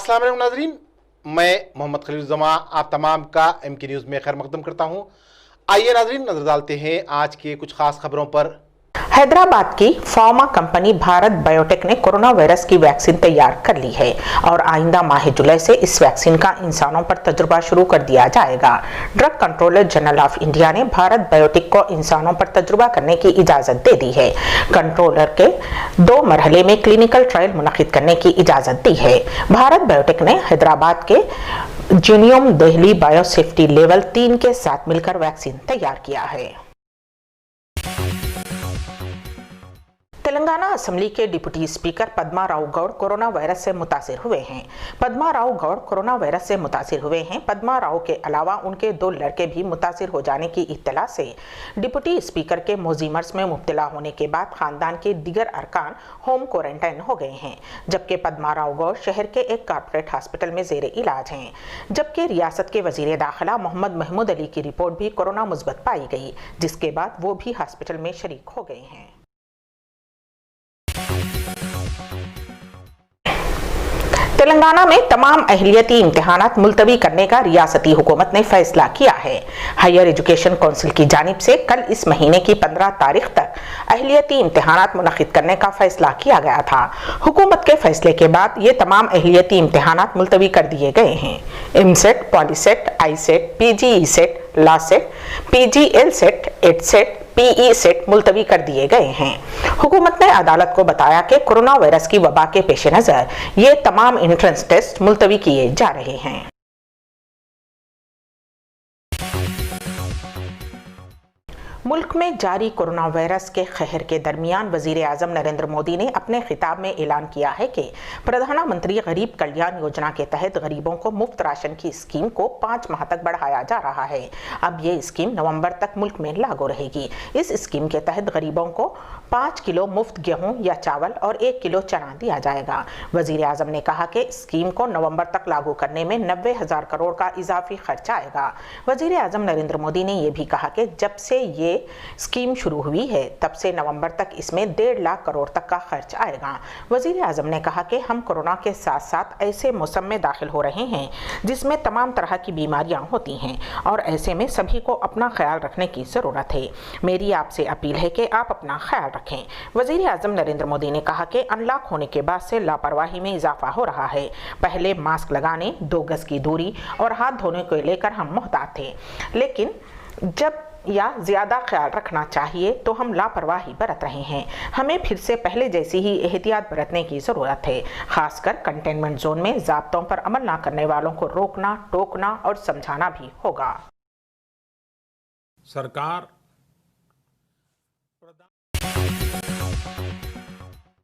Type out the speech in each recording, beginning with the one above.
अस्सलाम वालेकुम नाज़रीन, मैं मोहम्मद खलील जमा आप तमाम का MK न्यूज़ में खैर मकदम करता हूँ। आइए नाज़रीन नजर डालते हैं आज के कुछ खास खबरों पर। हैदराबाद की फार्मा कंपनी भारत बायोटेक ने कोरोना वायरस की वैक्सीन तैयार कर ली है और आइंदा माह जुलाई से इस वैक्सीन का इंसानों पर तजुर्बा शुरू कर दिया जाएगा। Drug controller general of India ने भारत बायोटेक को इंसानों पर तजुर्बा करने की इजाजत दे दी है। कंट्रोलर के 2 मरहले में क्लिनिकल ट्रायल मुनक्किद करने की इजाजत दी है। भारत बायोटेक ने हैदराबाद के जीनोम दिल्ली बायोसेफ्टी लेवल 3 के साथ मिलकर वैक्सीन तैयार किया है। तेलंगाना असेंबली के deputy speaker Padma Rao Goud corona virus से मुतासिर हुए हैं। पद्मा राव गौड़ कोरोना वायरस से मुतासिर हुए हैं। पद्मा राव के अलावा उनके 2 लड़के भी मुतासिर हो जाने की इत्तला से डिप्टी स्पीकर के मोजीमर्स में मुब्तला होने के बाद खानदान के दीगर अरकान होम क्वारंटाइन हो गए हैं, जबकि पद्मा राव गौड़ शहर के एक कॉर्पोरेट हॉस्पिटल में जेर इलाज हैं। जबकि रियासत के वजीर दाखिला मोहम्मद महमूद अली की रिपोर्ट भी कोरोना मुस्बत पाई गई, जिसके बाद वो भी हॉस्पिटल में शरीक हो गए हैं। तेलंगाना में तमाम अहलियती इम्तिहानात मुलतवी करने का रियासती हुकूमत ने फैसला किया है। हायर एजुकेशन काउंसिल की जानिब से कल इस महीने की 15 तारीख तक अहलियती इम्तिहानात मुनक्किद करने का फैसला किया गया था। हुकूमत के फैसले के बाद ये तमाम अहलियती इम्तिहानात मुलतवी कर दिए गए हैं। EAMCET, POLYCET, ICET, PGE CET, law CET, PGL CET, EdCET, PE CET मुलतवी कर दिए गए हैं। हुकूमत ने अदालत को बताया कि कोरोना वायरस की वबा के पेश नजर ये तमाम एंट्रेंस टेस्ट मुलतवी किए जा रहे हैं। मुल्क में जारी कोरोना वायरस के कहर के दरमियान वजीर आजम नरेंद्र मोदी ने अपने खिताब में ऐलान किया है कि प्रधानमंत्री गरीब कल्याण योजना के तहत गरीबों को मुफ्त राशन की स्कीम को 5 माह तक बढ़ाया जा रहा है। अब ये स्कीम नवंबर तक मुल्क में लागू रहेगी। इस स्कीम के तहत गरीबों को 5 किलो मुफ्त गेहूं या चावल और 1 किलो चना दिया जाएगा। वजीर आजम ने कहा कि स्कीम को नवंबर तक लागू करने में 90,000 करोड़ का इजाफी खर्च आएगा। वजीर आजम नरेंद्र मोदी ने यह भी कहा कि जब से ये स्कीम शुरू हुई है तब से नवंबर तक इसमें 1.5 लाख करोड़ तक का खर्च आएगा। वजीर आजम ने कहा कि हम कोरोना के साथ साथ ऐसे मौसम में दाखिल हो रहे हैं जिसमें तमाम तरह की बीमारियां होती हैं और ऐसे में सभी को अपना ख्याल रखने की ज़रूरत है। मेरी आपसे अपील है कि आप अपना ख्याल रखें। वजीर आजम नरेंद्र मोदी ने कहा कि अनलॉक होने के बाद से लापरवाही में इजाफा हो रहा है। पहले मास्क लगाने, 2 गज की दूरी और हाथ धोने को लेकर हम मुहतात थे, लेकिन जब या ज्यादा ख्याल रखना चाहिए तो हम लापरवाही बरत रहे हैं। हमें फिर से पहले जैसी ही एहतियात बरतने की जरूरत है। खासकर कंटेनमेंट जोन में ज़ाब्तों पर अमल ना करने वालों को रोकना, टोकना और समझाना भी होगा। सरकार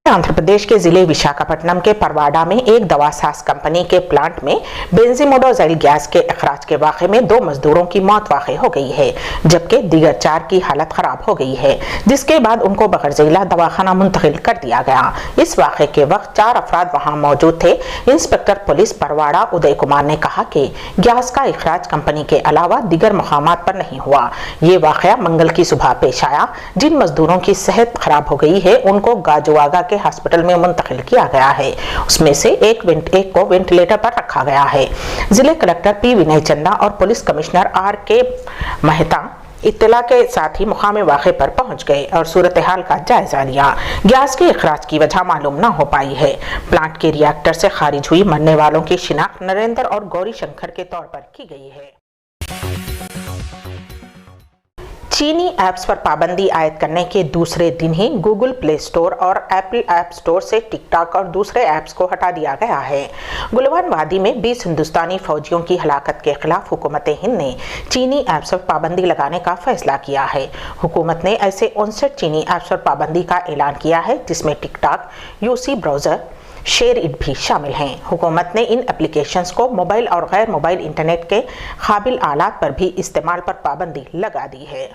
आंध्र प्रदेश के जिले विशाखापट्टनम के परवाडा में एक दवा साज कंपनी के प्लांट में बेंजीमोडाजोल गैस के अखराज के वाक़े में 2 मजदूरों की मौत वाक़ हो गई है, जबकि दीगर 4 की हालत खराब हो गई है, जिसके बाद उनको बगरज़िला दवाखाना मुंतकिल कर दिया गया। इस वाक़े के वक्त 4 अफराद वहां मौजूद थे। इंस्पेक्टर पुलिस परवाडा उदय कुमार ने कहा कि गैस का अखराज कंपनी के अलावा दीगर मकामात पर नहीं हुआ। ये वाक़या मंगल की सुबह पेश आया। जिन मजदूरों की सेहत खराब हो गई है उनको गाजुआगा के हॉस्पिटल में मुंतकिल किया गया है। उसमें से एक को वेंटिलेटर पर रखा गया है। जिले कलेक्टर P विनय चंदा और पुलिस कमिश्नर RK मेहता इत्तला के साथ ही मुकाम वाक़े पर पहुंच गए और सूरत हाल का जायजा लिया। गैस के अखराज की वजह मालूम न हो पाई है। प्लांट के रिएक्टर से खारिज हुई मरने वालों की शिनाख्त नरेंद्र और गौरी शंकर के तौर पर की गई है। चीनी ऐप्स पर पाबंदी आयद करने के दूसरे दिन ही गूगल प्ले स्टोर और एप्पल ऐप स्टोर से टिकटॉक और दूसरे ऐप्स को हटा दिया गया है। गुलवान वादी में 20 हिंदुस्तानी फौजियों की हलाकत के खिलाफ हुकूमत हिंद ने चीनी ऐप्स पर पाबंदी लगाने का फैसला किया है। हुकूमत ने ऐसे 59 चीनी ऐप्स पर पाबंदी का ऐलान किया है, जिसमें TikTok, UC browser, share it भी शामिल हैं। हुकूमत ने इन एप्लीकेशंस को मोबाइल और गैर मोबाइल इंटरनेट के काबिल आलात पर भी इस्तेमाल पर पाबंदी लगा दी है।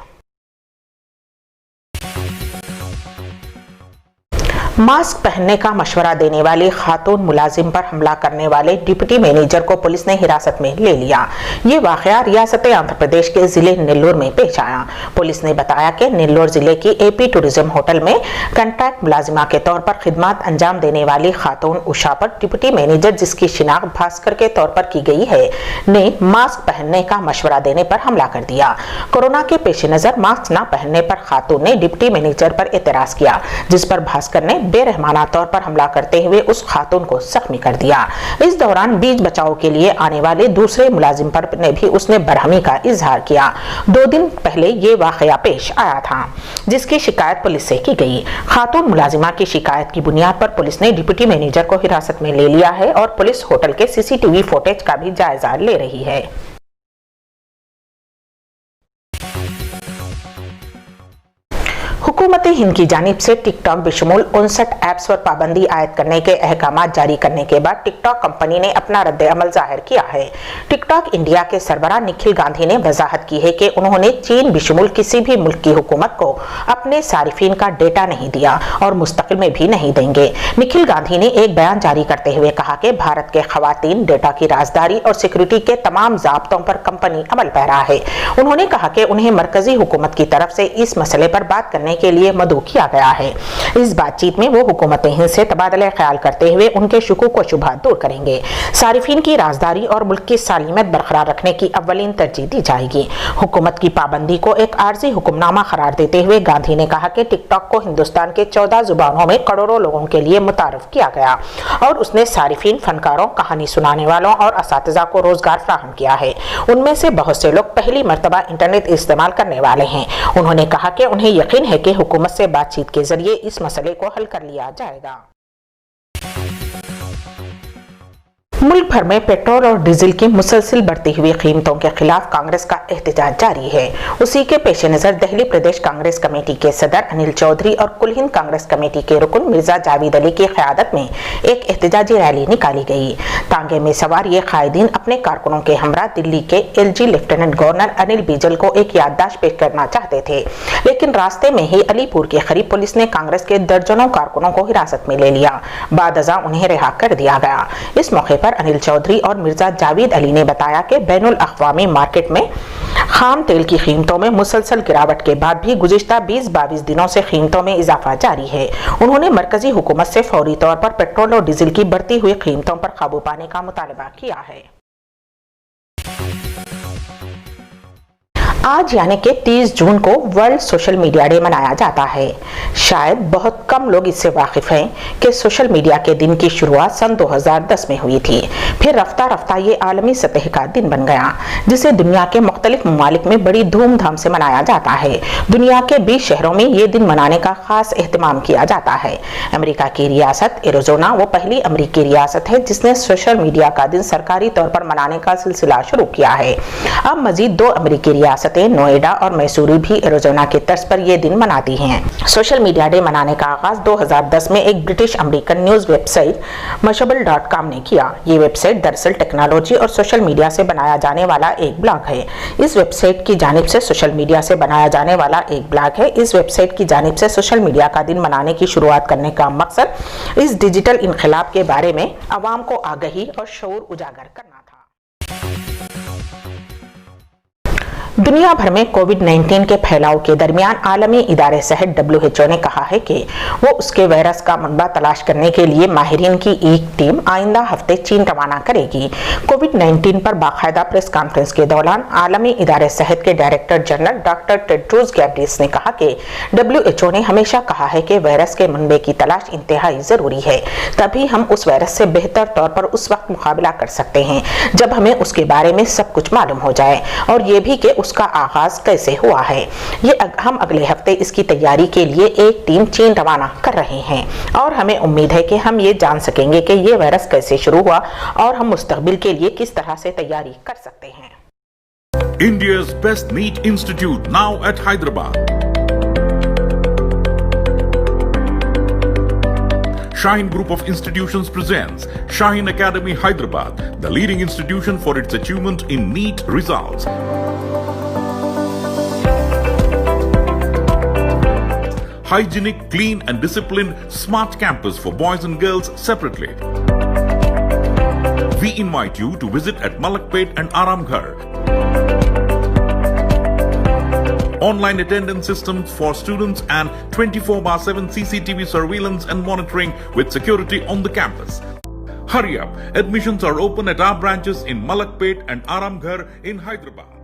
मास्क पहनने का मशवरा देने वाली खातून मुलाजिम पर हमला करने वाले डिप्टी मैनेजर को पुलिस ने हिरासत में ले लिया। ये वाकया रियासत आंध्र प्रदेश के जिले नेल्लोर में पेश आया। पुलिस ने बताया कि नेल्लोर जिले की एपी टूरिज्म होटल में कंट्रैक्ट मुलाजिमा के तौर पर खिदमत अंजाम देने वाली खातून उषा पर डिप्टी मैनेजर, जिसकी शिनाख्त भास्कर के तौर पर की गई है, ने मास्क पहनने का मशवरा देने पर हमला कर दिया। कोरोना के पेश नजर मास्क न पहनने पर खातून ने डिप्टी मैनेजर पर एतराज किया, जिस पर भास्कर ने बेरहमाना तौर पर हमला करते हुए उस खातून को जख्मी कर दिया। इस दौरान बीच बचाव के लिए आने वाले दूसरे मुलाजिम पर ने भी उसने बरहमी का इजहार किया। 2 दिन पहले ये वाकया पेश आया था, जिसकी शिकायत पुलिस से की गई। खातून मुलाजिमा की शिकायत की बुनियाद पर पुलिस ने डिप्टी मैनेजर को हिरासत में ले लिया है और पुलिस होटल के सीसीटीवी फुटेज का भी जायजा ले रही है। हुकूमत हिंद की जानिब से टिकटॉक बशमूल 59 ऐप्स पर पाबंदी आयद करने के अहकाम जारी करने के बाद टिकटॉक कंपनी ने अपना रद्द अमल जाहिर किया है। टिकटॉक इंडिया के सरबराह निखिल गांधी ने वजाहत की है कि उन्होंने चीन बशमूल किसी भी मुल्क की हुकूमत को अपने सारिफीन का डेटा नहीं दिया और मुस्तकिल में भी नहीं देंगे। निखिल गांधी ने एक बयान जारी करते हुए कहा कि भारत के खवातीन, डेटा की राजदारी और सिक्योरिटी के तमाम ज़ाब्तों पर कंपनी अमल पैरा है। उन्होंने कहा कि उन्हें मरकजी हुकूमत की तरफ से इस मसले पर बात करने के लिए मदऊ किया गया है। इस बातचीत में वो हुकूमत हिंद से तबादला ख्याल करते हुए उनके शुकूक व शुबहात दूर करेंगे। सारिफीन की राजदारी और मुल्क की सालिमत बरकरार रखने की अव्वलीन तरजीह दी जाएगी। हुकूमत की पाबंदी को एक आर्जी हुक्मनामा करार देते हुए गांधी ने कहा कि टिकटॉक को हिंदुस्तान के 14 जुबानों में करोड़ों लोगों के लिए मुतारफ किया गया और उसने सारिफीन, फनकारों, कहानी सुनाने वालों और असातिज़ा को रोजगार फराहम किया है। उनमें से बहुत से लोग पहली मरतबा इंटरनेट इस्तेमाल करने वाले हैं। उन्होंने कहा कि उन्हें यकीन है कि हुकूमत से बातचीत के जरिए इस मसले को हल कर लिया जाएगा। मुल्क भर में पेट्रोल और डीजल की मुसलसिल बढ़ती हुई कीमतों के खिलाफ कांग्रेस का एहतजाज जारी है। उसी के पेश नजर दिल्ली प्रदेश कांग्रेस कमेटी के सदर अनिल चौधरी और कुल हिंद कांग्रेस कमेटी के रुकन मिर्जा जावेद अली की क़यादत में एक एहतजाजी रैली निकाली गई। तांगे में सवार ये कायदीन अपने कारकुनों के हमरा दिल्ली के एलजी लेफ्टिनेंट गवर्नर अनिल बीजल को एक याददाश्त पेश करना चाहते थे, लेकिन रास्ते में ही अलीपुर के करीब पुलिस ने कांग्रेस के दर्जनों कारकुनों को हिरासत में ले लिया। बाद अज़ा उन्हें रिहा कर दिया गया। इस मौके पर अनिल चौधरी और मिर्जा जावेद अली ने बताया कि बैनुल अक़वामी मार्केट में खाम तेल की कीमतों में मुसलसल गिरावट के बाद भी गुज़िश्ता 20-22 दिनों से कीमतों में इजाफा जारी है। उन्होंने मरकजी हुकूमत से फौरी तौर पर पेट्रोल और डीजल की बढ़ती हुई कीमतों पर काबू पाने का मुतालबा किया है। आज यानी कि 30 जून को वर्ल्ड सोशल मीडिया डे मनाया जाता है। शायद बहुत कम लोग इससे वाकिफ हैं कि सोशल मीडिया के दिन की शुरुआत सन 2010 में हुई थी। फिर रफ्ता रफ्ता ये आलमी सतह का दिन बन गया, जिसे दुनिया के मुख्तलिफ ममालिक में बड़ी धूमधाम से मनाया जाता है। दुनिया के 20 शहरों में ये दिन मनाने का खास एहतमाम किया जाता है। अमेरिका की रियासत एरिज़ोना वो पहली अमेरिकी रियासत है जिसने सोशल मीडिया का दिन सरकारी तौर पर मनाने का सिलसिला शुरू किया है। अब मजीद 2 अमेरिकी रियासत नोएडा और मैसूरी भी एरिज़ोना के तर्ज पर यह दिन मनाती हैं। सोशल मीडिया डे मनाने का आगाज 2010 में एक British American news website mashable.com ने किया। ये वेबसाइट दरअसल टेक्नोलॉजी और सोशल मीडिया से बनाया जाने वाला एक ब्लॉग है। इस वेबसाइट की जानिब से सोशल मीडिया से बनाया जाने वाला एक ब्लॉग है। इस वेबसाइट की जानिब से सोशल मीडिया का दिन मनाने की शुरुआत करने का मकसद इस डिजिटल इनकलाब के बारे में अवाम को आगही और शऊर उजागर करना था। दुनिया भर में कोविड-19 के फैलाव के दरमियान आलमी इदारे सेहत WHO ने कहा है कि वो उसके वायरस का मनबा तलाश करने के लिए माहिरीन की एक टीम आइंदा हफ्ते चीन रवाना करेगी। कोविड-19 पर बाकायदा प्रेस कॉन्फ्रेंस के दौरान आलमी इदारे सेहत के डायरेक्टर जनरल डॉक्टर टेड्रोस गैब्रियस ने कहा कि WHO ने हमेशा कहा है कि वायरस के मनबे की तलाश इंतहाई ज़रूरी है। तभी हम उस वायरस से बेहतर तौर पर उस वक्त मुकाबला कर सकते हैं जब हमें उसके बारे में सब कुछ मालूम हो जाए, और ये भी कि उसका आगाज कैसे हुआ है। हम अगले हफ्ते इसकी तैयारी के लिए एक टीम चीन रवाना कर रहे हैं और हमें उम्मीद है कि हम ये जान सकेंगे कि ये वायरस कैसे शुरू हुआ और हम मुस्तकबिल के लिए किस तरह से तैयारी कर सकते हैं। India's best NEET institute now at Hyderabad. Shaheen Group of Institutions presents Shaheen Academy Hyderabad, the leading institution for its achievement in NEET results. hygienic, clean and disciplined smart campus for boys and girls separately. We invite you to visit at Malakpet and Aramghar. Online attendance systems for students and 24/7 CCTV surveillance and monitoring with security on the campus. Hurry up! Admissions are open at our branches in Malakpet and Aramghar in Hyderabad.